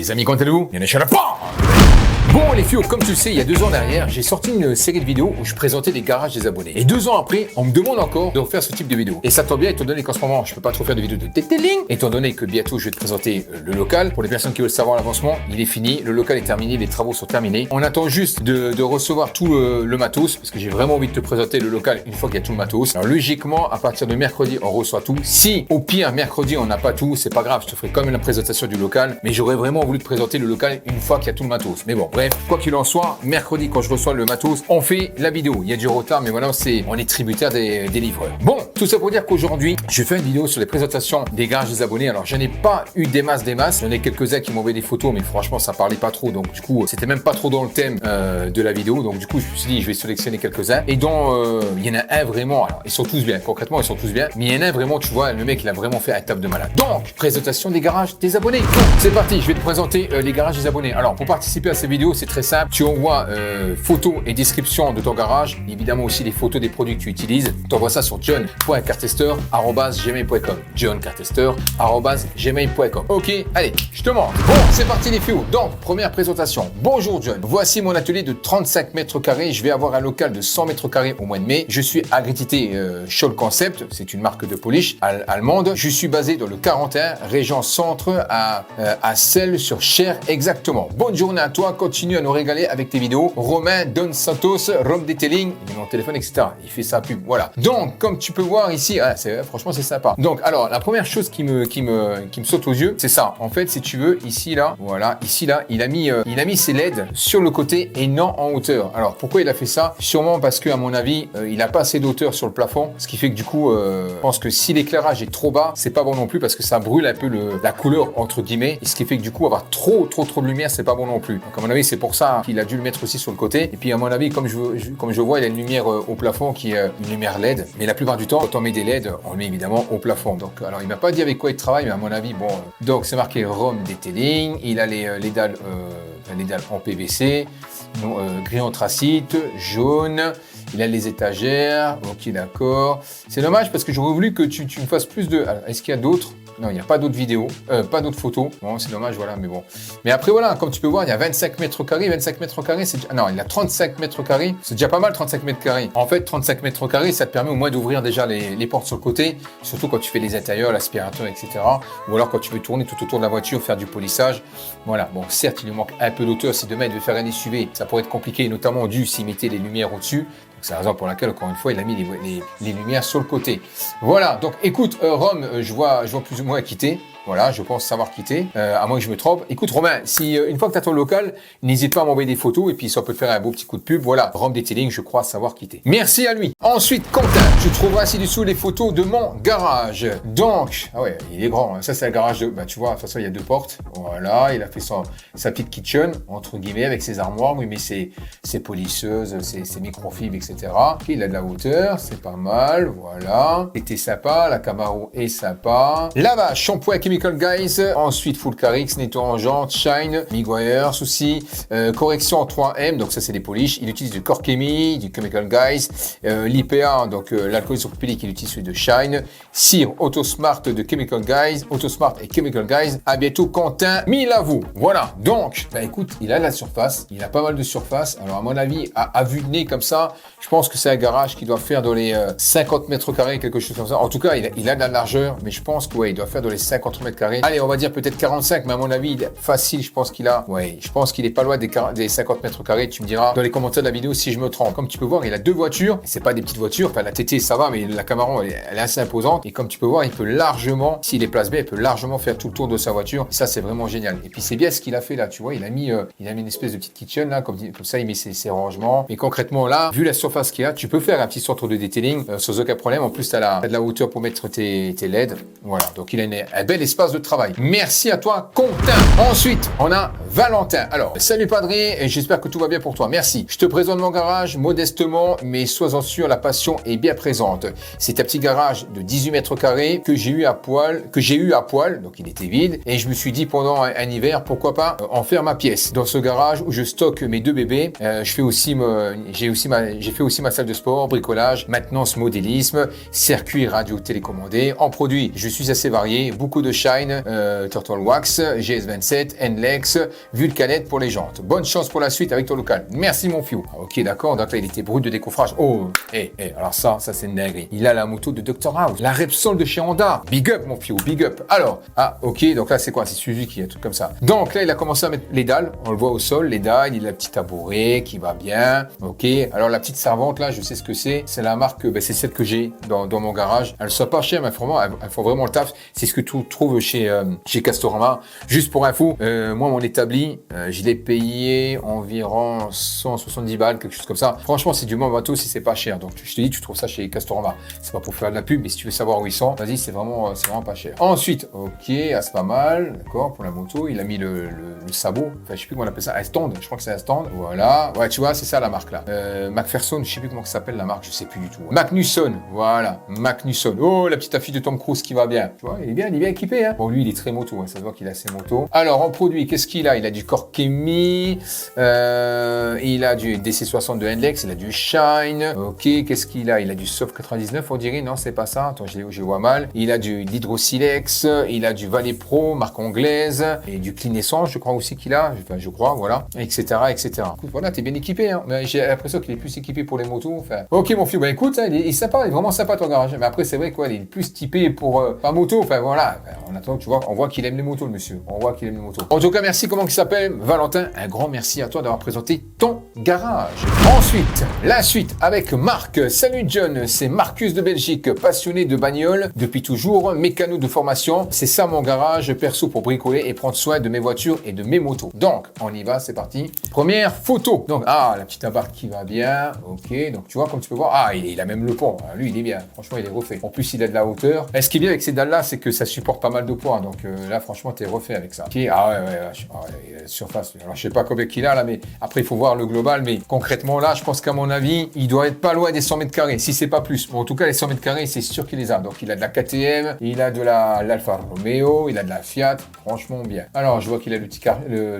Les amis, comment allez-vous? Il y en a chez la Bon les filles, comme tu le sais, il y a 2 ans derrière, j'ai sorti une série de vidéos où je présentais les garages des abonnés. Et 2 ans après, on me demande encore de refaire ce type de vidéo. Et ça tombe bien étant donné qu'en ce moment, je peux pas trop faire de vidéos de detailing, étant donné que bientôt je vais te présenter le local. Pour les personnes qui veulent savoir l'avancement, il est fini, le local est terminé, les travaux sont terminés. On attend juste de recevoir tout le matos, parce que j'ai vraiment envie de te présenter le local une fois qu'il y a tout le matos. Alors logiquement, à partir de mercredi, on reçoit tout. Si au pire, mercredi, on n'a pas tout, c'est pas grave, je te ferai quand même la présentation du local. Mais j'aurais vraiment voulu te présenter le local une fois qu'il y a tout le matos. Mais bon, bref, quoi qu'il en soit, mercredi, quand je reçois le matos, on fait la vidéo. Il y a du retard, mais voilà, on est tributaire des livreurs. Bon, tout ça pour dire qu'aujourd'hui, je fais une vidéo sur les présentations des garages des abonnés. Alors, je n'ai pas eu des masses. J'en ai quelques-uns qui m'ont envoyé des photos, mais franchement, ça parlait pas trop. Donc, du coup, c'était même pas trop dans le thème de la vidéo. Donc, du coup, je me suis dit, je vais sélectionner quelques-uns. Et dont, il y en a un vraiment, alors, ils sont tous bien. Concrètement, ils sont tous bien. Mais il y en a un vraiment, tu vois, le mec, il a vraiment fait un taf de malade. Donc, présentation des garages des abonnés. Donc, c'est parti, je vais te présenter les garages des abonnés. Alors, pour participer à ces vidéos, c'est très simple. Tu envoies photos et description de ton garage, évidemment aussi les photos des produits que tu utilises. Tu envoies ça sur john.cartester@gmail.com. john.cartester@gmail.com. Ok, allez, je te montre. Bon, c'est parti les filles. Donc, première présentation. Bonjour John. Voici mon atelier de 35 mètres carrés. Je vais avoir un local de 100 mètres carrés au mois de mai. Je suis agrédité Scholl Concept. C'est une marque de polish allemande. Je suis basé dans le 41, région centre à Celles-sur-Cher exactement. Bonne journée à toi. Continue à nous régaler avec tes vidéos. Romain Don Santos, Rome Detailing, il mon téléphone, etc. Il fait sa pub, voilà. Donc, comme tu peux voir ici, franchement, c'est sympa. Donc, alors, la première chose qui me saute aux yeux, c'est ça. En fait, si tu veux, ici, là, voilà, ici, là, il a mis ses LED sur le côté et non en hauteur. Alors, pourquoi il a fait ça? Sûrement parce que, à mon avis, il n'a pas assez d'hauteur sur le plafond, ce qui fait que du coup, je pense que si l'éclairage est trop bas, c'est pas bon non plus parce que ça brûle un peu la couleur entre guillemets, et ce qui fait que du coup, avoir trop de lumière, c'est pas bon non plus. Donc, à mon avis, c'est pour ça qu'il a dû le mettre aussi sur le côté. Et puis à mon avis, comme je vois, il y a une lumière au plafond qui est une lumière LED. Mais la plupart du temps, quand on met des LED, on le met évidemment au plafond. Donc alors il m'a pas dit avec quoi il travaille, mais à mon avis, bon. Donc c'est marqué Rome Detailing. Il a les dalles en PVC, gris anthracite, jaune. Il a les étagères. Ok, d'accord. C'est dommage parce que j'aurais voulu que tu me fasses plus de. Alors, est-ce qu'il y a d'autres? Non, il n'y a pas d'autres vidéos, pas d'autres photos. Bon, c'est dommage, voilà, mais bon. Mais après, voilà, comme tu peux voir, il y a 25 mètres carrés. 25 mètres carrés, c'est... Non, il y a 35 mètres carrés. C'est déjà pas mal, 35 mètres carrés. En fait, 35 mètres carrés, ça te permet au moins d'ouvrir déjà les portes sur le côté. Surtout quand tu fais les intérieurs, l'aspirateur, etc. Ou alors quand tu veux tourner tout autour de la voiture, faire du polissage. Voilà. Bon, certes, il lui manque un peu d'hauteur. Si demain, il devait faire un SUV, ça pourrait être compliqué, notamment dû s'il mettait les lumières au-dessus. C'est la raison pour laquelle, encore une fois, il a mis les lumières sur le côté. Voilà, donc écoute, Rome, je vois plus ou moins quitter. Voilà, je pense savoir quitter, à moins que je me trompe. Écoute Romain, si une fois que tu as ton local, n'hésite pas à m'envoyer des photos et puis ça peut te faire un beau petit coup de pub. Voilà, Rome Detailing, je crois savoir quitter. Merci à lui. Ensuite, Quentin, tu trouveras ci-dessous les photos de mon garage. Donc, ah ouais, il est grand. Hein. Ça, c'est le garage de... Bah, tu vois, de toute façon, il y a 2 portes. Voilà, il a fait sa petite kitchen, entre guillemets, avec ses armoires. Oui, mais ses polisseuses, ses microfibres, etc. Il a de la hauteur, c'est pas mal. Voilà. C'était sympa. La Camaro est sympa. Lavage, shampoing Chemical Guys, ensuite Full Carix, nettoyant, Shine, Miguier, souci, correction en 3M, donc ça c'est des polish. Il utilise du Corchemy, du Chemical Guys, l'IPA, donc l'alcool isopropylique, il utilise celui de Shine, Cire, Autosmart de Chemical Guys, Autosmart et Chemical Guys. À bientôt Quentin, mille à vous. Voilà, donc, bah écoute, il a de la surface, il a pas mal de surface. Alors à mon avis, à vue de nez comme ça, je pense que c'est un garage qui doit faire dans les 50 mètres carrés, quelque chose comme ça. En tout cas, il a de la largeur, mais je pense que ouais, il doit faire dans les 50 mètres carrés. Allez, on va dire peut-être 45, mais à mon avis, il est facile, je pense qu'il a... Ouais, je pense qu'il est pas loin des 50 mètres carrés. Tu me diras dans les commentaires de la vidéo si je me trompe. Comme tu peux voir, il a 2 voitures. C'est pas des petites voitures. Enfin, la TT, ça va, mais la Camaro, elle est assez imposante. Et comme tu peux voir, il peut largement, s'il les place bien, il peut largement faire tout le tour de sa voiture. Et ça, c'est vraiment génial. Et puis, c'est bien ce qu'il a fait là. Tu vois, il a mis une espèce de petite kitchen là, comme ça, il met ses rangements. Mais concrètement, là, vu la surface qu'il y a, tu peux faire un petit centre de detailing sans aucun problème. En plus, tu as de la hauteur pour mettre tes LED. Voilà. Donc, il a un bel espace de travail. Merci à toi, Quentin. Ensuite, on a Valentin. Alors, salut Padré, et j'espère que tout va bien pour toi. Merci. Je te présente mon garage modestement, mais sois-en sûr, la passion est bien présente. C'est un petit garage de 18 mètres carrés que j'ai eu à poil, donc il était vide, et je me suis dit pendant un hiver, pourquoi pas en faire ma pièce. Dans ce garage où je stocke mes 2 bébés, j'ai fait aussi ma salle de sport, bricolage, maintenance, modélisme, circuit radio télécommandé. En produits, je suis assez varié, beaucoup de Shine, Turtle Wax, GS27, Nlex, Vulcanette pour les jantes. Bonne chance pour la suite avec ton local. Merci mon fiou. Ok, d'accord, donc là il était brut de décoffrage. Oh, alors ça c'est une dinguerie. Il a la moto de Dr House, la Repsol de chez Honda. Big up mon fiou, big up. Alors, ok, donc là c'est quoi? C'est Suzuki, un truc comme ça. Donc là il a commencé à mettre les dalles, on le voit au sol, les dalles, il a la petite tabouret qui va bien. Ok, alors la petite servante là, je sais ce que c'est. C'est la marque, c'est celle que j'ai dans mon garage. Elle soit pas chère, mais vraiment, elles font vraiment le taf. C'est ce que tu trouves chez Castorama. Juste pour info, moi mon établi, je l'ai payé environ 170 balles, quelque chose comme ça. Franchement, c'est du bon bateau si c'est pas cher. Donc je te dis, tu trouves ça chez Castorama. C'est pas pour faire de la pub, mais si tu veux savoir où ils sont, vas-y, c'est vraiment pas cher. Ensuite, ok, c'est pas mal, d'accord, pour la moto, il a mis le sabot. Enfin, je sais plus comment on appelle ça, un stand. Je crois que c'est un stand. Voilà, ouais, tu vois, c'est ça la marque là. McPherson, je sais plus comment ça s'appelle la marque, je sais plus du tout. Magnusson, voilà, Magnusson. Oh, la petite affiche de Tom Cruise qui va bien. Tu vois, il est bien équipé, hein. Bon, lui, il est très moto, hein. Ça se voit qu'il a ses motos. Alors, en produit, qu'est-ce qu'il a? Il a du Corkemi, il a du DC60 de Nlex, il a du Shine. Ok, qu'est-ce qu'il a? Il a du Soft 99, on dirait. Non, c'est pas ça. Attends, je vois mal. Il a du Hydrosilex, il a du Valley Pro, marque anglaise, et du Clean Essence, je crois aussi qu'il a. Enfin, je crois, voilà, etc., etc. Écoute, voilà, t'es bien équipé, hein. Mais j'ai l'impression qu'il est plus équipé pour les motos. Enfin, ok, mon fils, bah écoute, hein, il est sympa, il est vraiment sympa ton garage. Mais après, c'est vrai quoi, il est plus typé pour pas moto. Enfin, voilà. On attend, tu vois, on voit qu'il aime les motos, le monsieur. On voit qu'il aime les motos. En tout cas, merci. Comment il s'appelle? Valentin. Un grand merci à toi d'avoir présenté ton garage. Ensuite, la suite avec Marc. Salut John, c'est Marcus de Belgique, passionné de bagnole depuis toujours, mécano de formation. C'est ça mon garage perso pour bricoler et prendre soin de mes voitures et de mes motos. Donc, on y va, c'est parti. Première photo. Donc, la petite abarque qui va bien. Ok, donc tu vois, comme tu peux voir, il a même le pont. Lui, il est bien. Franchement, il est refait. En plus, il a de la hauteur. Et ce qui est bien avec ces dalles-là, c'est que ça supporte pas mal de poids. Donc là, franchement, t'es refait avec ça. Ok, surface. Alors, je sais pas combien qu'il a là, mais après, il faut voir le global. Mais concrètement, là, je pense qu'à mon avis, il doit être pas loin des 100 mètres carrés, si c'est pas plus. Bon, en tout cas, les 100 mètres carrés, c'est sûr qu'il les a. Donc, il a de la KTM, il a de l'Alfa Romeo, il a de la Fiat. Franchement, bien. Alors, je vois qu'il a le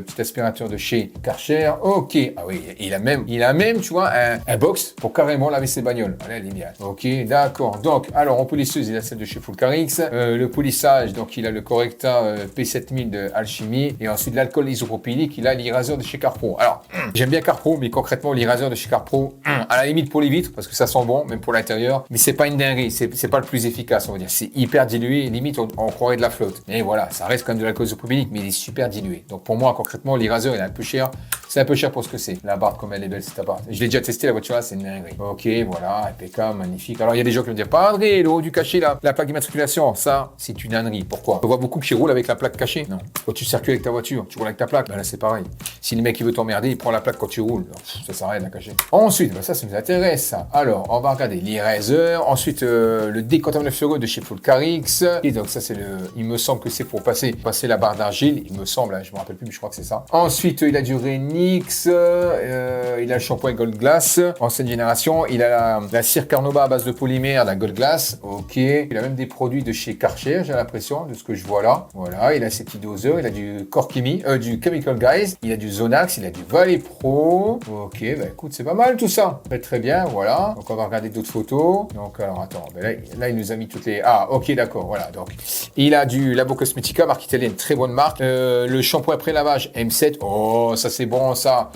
petit aspirateur de chez Karcher. Ok. Ah oui, il a même, tu vois, un box pour carrément laver ses bagnoles. Voilà, elle est bien. Ok, d'accord. Donc, alors, en polisseuse, il a celle de chez Fulcarix. Le polissage, donc, il a le Correcta P7000 de Alchimie. Et ensuite, l'alcool isopropylique, il a l'Iraseur de chez Carpro. Alors, j'aime bien Carpro, mais concrètement, l'Iraseur de chez Carpro, à la limite pour les vitres, parce que ça sent bon, même pour l'intérieur. Mais c'est pas une dinguerie. C'est pas le plus efficace, on va dire. C'est hyper dilué. Limite, on croirait de la flotte. Mais voilà, ça reste quand même de l'alcool isopropylique, mais il est super dilué. Donc, pour moi, concrètement, l'Iraseur, il est un peu cher. C'est un peu cher pour ce que c'est. La barre, comme elle est belle, cette appart. Je l'ai déjà testé, la voiture là, c'est une dinguerie. Ok, voilà, impeccable, magnifique. Alors, il y a des gens qui vont dire, pas André, le haut du cachet là, la plaque d'immatriculation, ça, c'est une dinguerie. Pourquoi? On voit beaucoup qui roulent avec la plaque cachée. Non. Quand tu circules avec ta voiture, tu roules avec ta plaque, ben là, c'est pareil. Si le mec, il veut t'emmerder, il prend la plaque quand tu roules. Ça sert à rien de la cacher. Ensuite, ça nous intéresse, ça. Alors, on va regarder l'Eraser. Ensuite, le D89 de chez Fulcarix. Et donc, ça, c'est il me semble que c'est pour passer la barre d'argile. Il me semble, hein, je me rappelle plus, mais je crois que c'est ça. Ensuite, il a du Renix. Il a le shampoing Gold Glass, ancienne génération. Il a la cire Carnauba à base de polymère, la Gold Glass. Ok. Il a même des produits de chez Karcher, j'ai l'impression, de ce que je vois là. Voilà. Il a ses petits doseurs. Il a du Corkemi, du Chemical Guys. Il a du Zonax. Il a du Valley Pro. Ok. Bah écoute, c'est pas mal tout ça. Très très bien. Voilà. Donc on va regarder d'autres photos. Donc alors attends. Ben là, il nous a mis toutes les. Ah ok d'accord. Voilà. Donc il a du Labo Cosmetica, marque italienne, très bonne marque. Le shampoing après lavage M7. Oh ça c'est bon ça.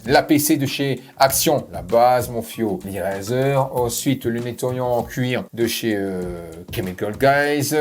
L'APC de chez Action, la base mon fio. L'Eraser. Ensuite le nettoyant en cuir de chez Chemical Guys.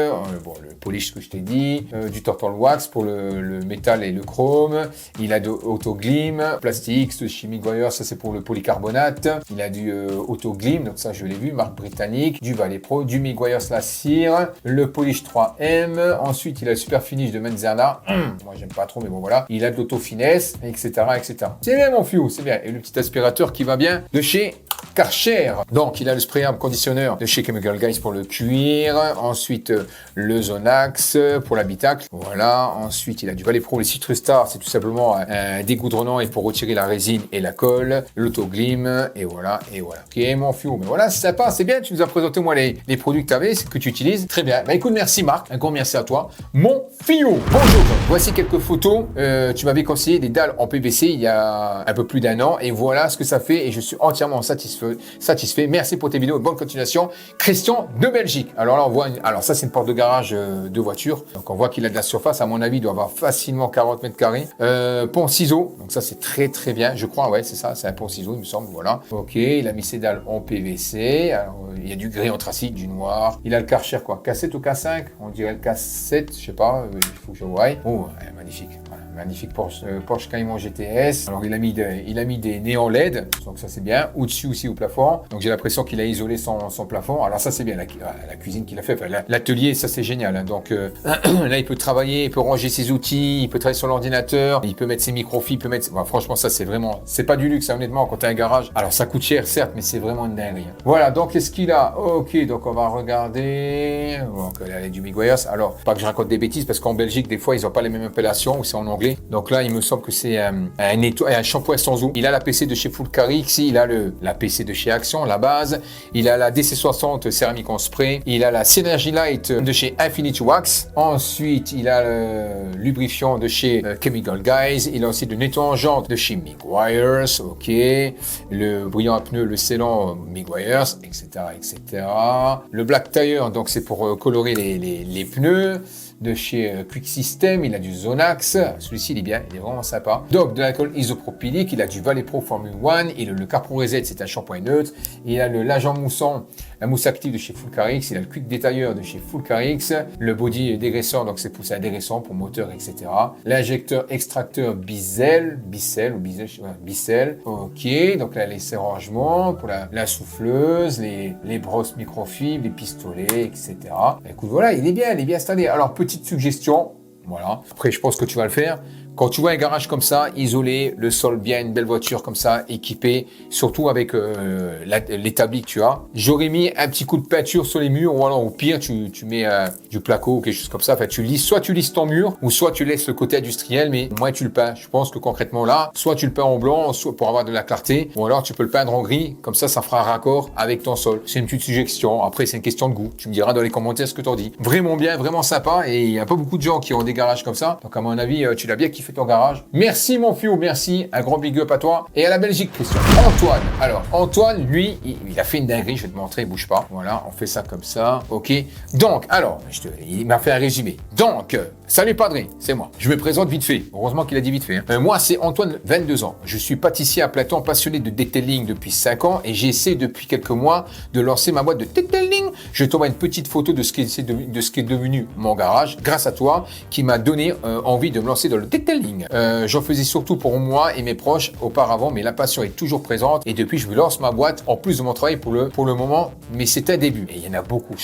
Bon le polish que je t'ai dit. Du Turtle Wax pour le métal et le chrome. il a de Autoglim, Plastic de chez Meguiar, ça c'est pour le polycarbonate. Il a du Autoglim, donc ça je l'ai vu, marque britannique, du Valley Pro, du Meguiar la cire, le Polish 3M. Ensuite, il a le Super Finish de Menzana. Moi, j'aime pas trop, mais bon, voilà. Il a de l'Auto Finesse, etc., etc. C'est bien, mon fiou, c'est bien. Et le petit aspirateur qui va bien de chez Karcher. Donc, il a le spray arm conditionneur de chez Chemical Guys pour le cuir. Ensuite, le Zonax pour l'habitacle. Voilà. Ensuite, il a du Valley Pro, le Citrus Star. C'est tout simplement un dégoudronnant et pour retirer la résine et la colle. L'autoglim. Et voilà. Et voilà. Ok, mon fiou. Mais voilà, c'est sympa, c'est bien. Tu nous as présenté, moi, les produits que tu avais, que tu utilises. Très bien. Bah, écoute, merci, Marc. Un grand merci à toi. Mon fiou. Bonjour. Voici quelques photos. Tu m'avais conseillé des dalles en PVC il y a un peu plus d'un an. Et voilà ce que ça fait. Et je suis entièrement satisfait. Merci pour tes vidéos. Bonne continuation. Christian de Belgique. Alors là, on voit, alors ça, c'est une porte de garage de voiture. Donc, on voit qu'il a de la surface. À mon avis, il doit avoir facilement 40 mètres carrés. Pont ciseaux. Donc, ça, c'est très, très bien. Je crois, ouais, c'est ça. C'est un pont ciseaux, il me semble. Voilà. Ok. Il a mis ses dalles en PVC. Alors, il y a du gris anthracite, du noir. Il a le Karcher, quoi. K7 ou K5? On dirait le K7. Je sais pas. Il faut que je voie. Oh, ouais, magnifique. Voilà. Magnifique Porsche Cayman GTS. Alors, il a mis des néons LED. Donc, ça, c'est bien. Au-dessus aussi, au plafond. Donc, j'ai l'impression qu'il a isolé son plafond. Alors, ça, c'est bien. La cuisine qu'il a fait. Enfin, l'atelier, ça, c'est génial. Hein. Donc, là, il peut travailler, il peut ranger ses outils, il peut travailler sur l'ordinateur, il peut mettre ses microfilms, il peut mettre... Bon, franchement, ça, c'est vraiment... C'est pas du luxe, hein, honnêtement, quand t'as un garage. Alors, ça coûte cher, certes, mais c'est vraiment une dinguerie. Hein. Voilà. Donc, qu'est-ce qu'il a? Ok. Donc, on va regarder. Donc, là, il y a du Meguiar. Alors, pas que je raconte des bêtises, parce qu'en Belgique, des fois, ils ont pas les mêmes appellations, ou c'est en anglais. Donc là, il me semble que c'est un shampoing sans eau. Il a la PC de chez Fulcari, ici, il a la PC de chez Action, la base. Il a la DC60 céramique en spray. Il a la Synergy Light de chez Infinity Wax. Ensuite, il a le lubrifiant de chez Chemical Guys. Il a aussi le nettoyant de chez Meguiar. Ok. Le brillant à pneus, le scellant Meguiar, etc., etc. Le Black Tire, donc c'est pour colorer les pneus. De chez Quick System, il a du Zonax, celui-ci il est bien, il est vraiment sympa. Donc de l'alcool isopropylique, il a du Valley Pro Formule 1, il a le Capro Reset, c'est un shampoing neutre, il a le l'agent moussant, la mousse active de chez Fulcarix, il a le Quick Détailleur de chez Fulcarix, le body dégraissant, donc c'est poussé à dégraissant pour moteur, etc. L'injecteur extracteur Bissell, ok, donc là les serrangements pour la souffleuse, les brosses microfibres, les pistolets, etc. Écoute, voilà, il est bien installé. Alors, petite suggestion, voilà. Après, je pense que tu vas le faire. Quand tu vois un garage comme ça, isolé, le sol bien, une belle voiture comme ça, équipée, surtout avec l'établi que tu as, j'aurais mis un petit coup de peinture sur les murs, ou alors au pire, tu mets du placo ou quelque chose comme ça. Enfin, soit tu lisses ton mur, ou soit tu laisses le côté industriel, mais au moins tu le peins. Je pense que concrètement là, soit tu le peins en blanc, soit pour avoir de la clarté, ou alors tu peux le peindre en gris, comme ça fera un raccord avec ton sol. C'est une petite suggestion. Après, c'est une question de goût. Tu me diras dans les commentaires ce que t'en dis. Vraiment bien, vraiment sympa, et il n'y a pas beaucoup de gens qui ont des garages comme ça. Donc à mon avis, tu l'as bien kiffé ton garage. Merci mon fiou, merci, un grand big up à toi et à la Belgique, Christian. Antoine, alors Antoine, lui, il a fait une dinguerie, je vais te montrer, bouge pas. Voilà, on fait ça comme ça, ok. Donc, alors, il m'a fait un résumé. Donc, salut Padré, c'est moi. Je me présente vite fait. Heureusement qu'il a dit vite fait. Hein. Moi, c'est Antoine, 22 ans. Je suis pâtissier à plein temps, passionné de detailing depuis 5 ans et j'essaie depuis quelques mois de lancer ma boîte de detailing. Je t'envoie une petite photo de ce qui est devenu mon garage, grâce à toi, qui m'a donné envie de me lancer dans le detailing. J'en faisais surtout pour moi et mes proches auparavant, mais la passion est toujours présente et depuis, je me lance ma boîte en plus de mon travail pour le moment, mais c'est un début. Et il y en a beaucoup.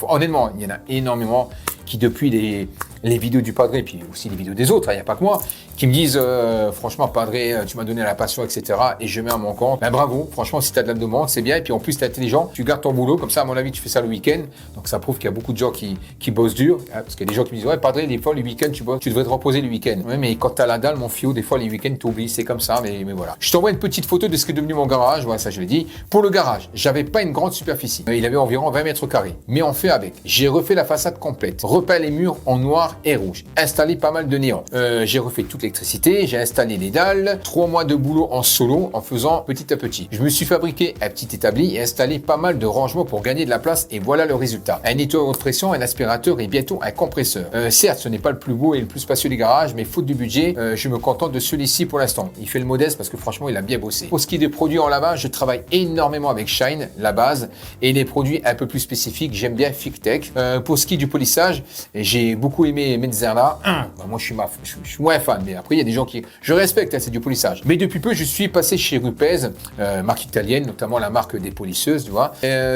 Honnêtement, il y en a énormément qui depuis les vidéos du Padré, et puis aussi les vidéos des autres, il n'y a pas que moi, qui me disent franchement Padré, tu m'as donné la passion, etc. Et je mets à mon compte. Ben bravo, franchement, si tu as de la demande, c'est bien. Et puis en plus, tu es intelligent, tu gardes ton boulot, comme ça, à mon avis, tu fais ça le week-end. Donc ça prouve qu'il y a beaucoup de gens qui bossent dur. Hein, parce qu'il y a des gens qui me disent, ouais, Padré, des fois, le week-end, tu devrais te reposer le week-end. Ouais, mais quand tu as la dalle, mon fiou, des fois, les week-ends, tu oublies, c'est comme ça, mais voilà. Je t'envoie une petite photo de ce qui est devenu mon garage. Voilà, ça, je l'ai dit. Pour le garage, j'avais pas une grande superficie. Il avait environ 20 mètres carrés. Mais on fait avec. J'ai refait la façade complète, repeint les murs en noir et rouge, installé pas mal de néons. J'ai refait toute l'électricité, j'ai installé les dalles, 3 mois de boulot en solo en faisant petit à petit. Je me suis fabriqué un petit établi et installé pas mal de rangements pour gagner de la place et voilà le résultat. Un nettoyeur haute pression, un aspirateur et bientôt un compresseur. Certes, ce n'est pas le plus beau et le plus spacieux des garages, mais faute du budget, je me contente de celui-ci pour l'instant. Il fait le modeste parce que franchement, il a bien bossé. Pour ce qui est des produits en lavage, je travaille énormément avec Shine, la base, et les produits un peu plus spécifiques, j'aime bien FicTech. Pour ce qui est du polissage, j'ai beaucoup aimé Mezzerla, moi je suis moins fan, mais après il y a des gens qui, je respecte, hein, c'est du polissage. Mais depuis peu, je suis passé chez Rupes, marque italienne, notamment la marque des polisseuses, tu vois,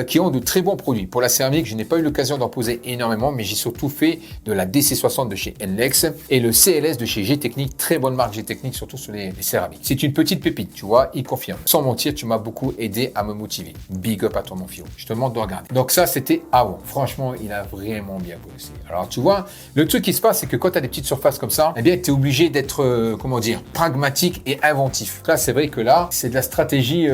qui ont de très bons produits. Pour la céramique, je n'ai pas eu l'occasion d'en poser énormément, mais j'ai surtout fait de la DC60 de chez Enlex et le CLS de chez G-Technique, très bonne marque G-Technique, surtout sur les céramiques. C'est une petite pépite, tu vois, il confirme. Sans mentir, tu m'as beaucoup aidé à me motiver. Big up à toi, mon fio. Je te demande de regarder. Donc ça, c'était avant. Franchement, il a vraiment bien bossé. Alors, tu vois, le truc qui se passe, c'est que quand tu as des petites surfaces comme ça, eh bien, tu es obligé d'être, comment dire, pragmatique et inventif. Là, c'est vrai que là, c'est de la stratégie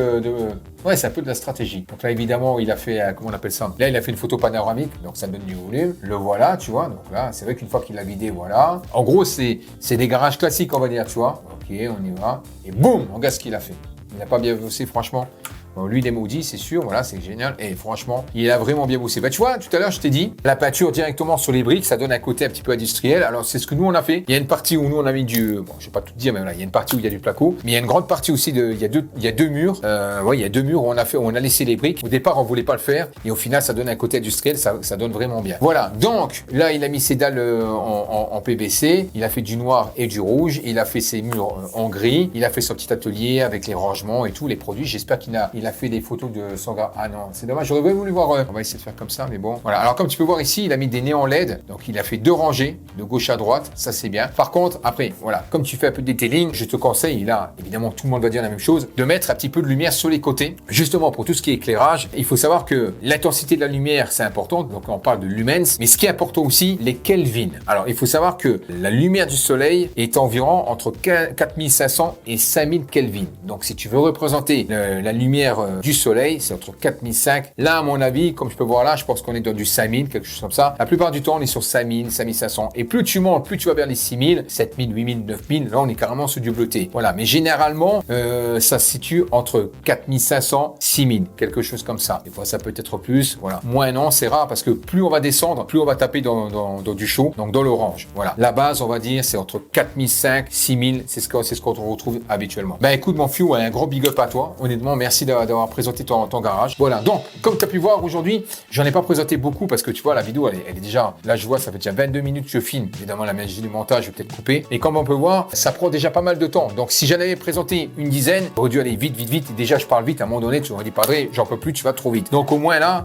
Ouais, c'est un peu de la stratégie. Donc là, évidemment, il a fait, comment on appelle ça? Là, il a fait une photo panoramique, donc ça donne du volume. Le voilà, tu vois. Donc là, c'est vrai qu'une fois qu'il l'a vidé, voilà. En gros, c'est des garages classiques, on va dire, tu vois. Ok, on y va. Et boum, regarde ce qu'il a fait. Il n'a pas bien bossé, franchement. Bon, lui, il est maudit, c'est sûr. Voilà, c'est génial. Et franchement, il a vraiment bien bossé. Bah, tu vois, tout à l'heure, je t'ai dit, la peinture directement sur les briques, ça donne un côté un petit peu industriel. Alors, c'est ce que nous, on a fait. Il y a une partie où nous, on a mis bon, je vais pas tout dire, mais voilà, il y a une partie où il y a du placo. Mais il y a une grande partie aussi il y a deux murs. Ouais, il y a deux murs où on a laissé les briques. Au départ, on voulait pas le faire. Et au final, ça donne un côté industriel. Ça donne vraiment bien. Voilà. Donc, là, il a mis ses dalles en PVC. Il a fait du noir et du rouge. Il a fait ses murs en gris. Il a fait son petit atelier avec les rangements et tous les produits. J'espère qu'il a fait des photos de son gars. Ah non, c'est dommage. J'aurais bien voulu voir. On va essayer de faire comme ça, mais bon. Voilà. Alors, comme tu peux voir ici, il a mis des néons LED. Donc, il a fait 2 rangées de gauche à droite. Ça, c'est bien. Par contre, après, voilà. Comme tu fais un peu de detailing, je te conseille, là, évidemment, tout le monde va dire la même chose, de mettre un petit peu de lumière sur les côtés. Justement, pour tout ce qui est éclairage, il faut savoir que l'intensité de la lumière, c'est important. Donc, on parle de lumens. Mais ce qui est important aussi, les Kelvin. Alors, il faut savoir que la lumière du soleil est environ entre 4500 et 5000 Kelvin. Donc, si tu veux représenter la lumière du soleil, c'est entre 4500. Là, à mon avis, comme je peux voir là, je pense qu'on est dans du 5000, quelque chose comme ça. La plupart du temps, on est sur 5000, 5500. Et plus tu montes, plus tu vas vers les 6000, 7000, 8000, 9000. Là, on est carrément sur du bleuté. Voilà. Mais généralement, ça se situe entre 4500, 6000, quelque chose comme ça. Des fois, ça peut être plus. Voilà. Moins non, c'est rare parce que plus on va descendre, plus on va taper dans du chaud, donc dans l'orange. Voilà. La base, on va dire, c'est entre 4500, 6000. C'est ce qu'on retrouve habituellement. Ben, écoute, mon fiou, un gros big up à toi. Honnêtement, merci d'avoir présenté ton garage. Voilà. Donc, comme tu as pu voir aujourd'hui, j'en ai pas présenté beaucoup parce que tu vois, la vidéo, elle est déjà, là, je vois, ça fait déjà 22 minutes que je filme. Évidemment, la magie du montage, je vais peut-être couper. Et comme on peut voir, ça prend déjà pas mal de temps. Donc, si j'en avais présenté une dizaine, j'aurais dû aller vite. Et déjà, je parle vite. À un moment donné, tu m'aurais dit, Padré, j'en peux plus, tu vas trop vite. Donc, au moins là,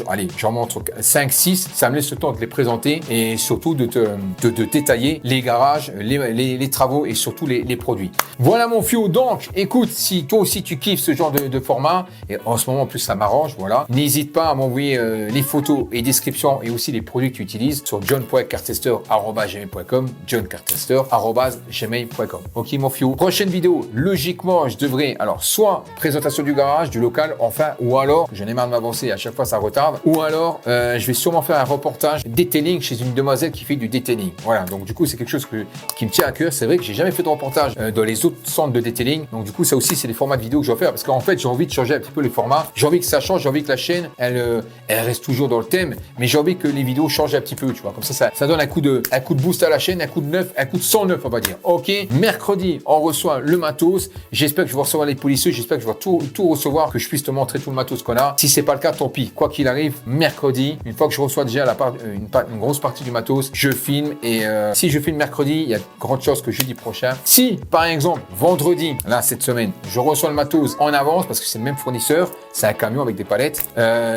allez, j'en montre 5, 6. Ça me laisse le temps de les présenter et surtout de détailler les garages, les travaux et surtout les produits. Voilà, mon fio. Donc, écoute, si toi aussi tu kiffes ce genre de format, et en ce moment, en plus, ça m'arrange, voilà. N'hésite pas à m'envoyer les photos et descriptions et aussi les produits que tu utilises sur john.cartester@gmail.com, johncartester@gmail.com. Ok, mon fio. Prochaine vidéo, logiquement, je devrais, alors, soit présentation du garage, du local, enfin, ou alors, j'en ai marre de m'avancer, à chaque fois, ça retarde, ou alors, je vais sûrement faire un reportage detailing chez une demoiselle qui fait du detailing. Voilà. Donc, du coup, c'est quelque chose qui me tient à cœur. C'est vrai que j'ai jamais fait de reportage dans les autres centres de detailing. Donc, du coup, ça aussi, c'est des formats de vidéos que je vais faire parce qu'en fait, j'ai envie de changer un petit peu les formats. J'ai envie que ça change. J'ai envie que la chaîne, elle reste toujours dans le thème, mais j'ai envie que les vidéos changent un petit peu, tu vois. Comme ça donne un coup de boost à la chaîne, un coup de neuf, un coup de 109, on va dire. Ok. Mercredi, on reçoit le matos. J'espère que je vais recevoir les policiers. J'espère que je vais tout recevoir, que je puisse te montrer tout le matos qu'on a. Si c'est pas le cas, tant pis. Quoi qu'il arrive, mercredi, une fois que je reçois déjà une grosse partie du matos, je filme et si je filme mercredi, il y a de grandes chances que jeudi prochain. Si, par exemple, vendredi, là, cette semaine, je reçois le matos en avance parce que c'est le même fournisseur, c'est un camion avec des palettes.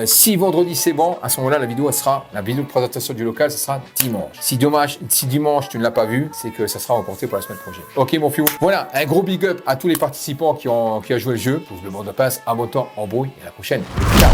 Si vendredi c'est bon, à ce moment-là, la vidéo de présentation du local, ce sera dimanche. Si dimanche tu ne l'as pas vu, c'est que ça sera reporté pour la semaine prochaine. Ok, mon fiou. Voilà, un gros big up à tous les participants qui ont joué le jeu. Pouce bleu, bande de passe, abonne-toi, embrouille et à la prochaine. Ciao.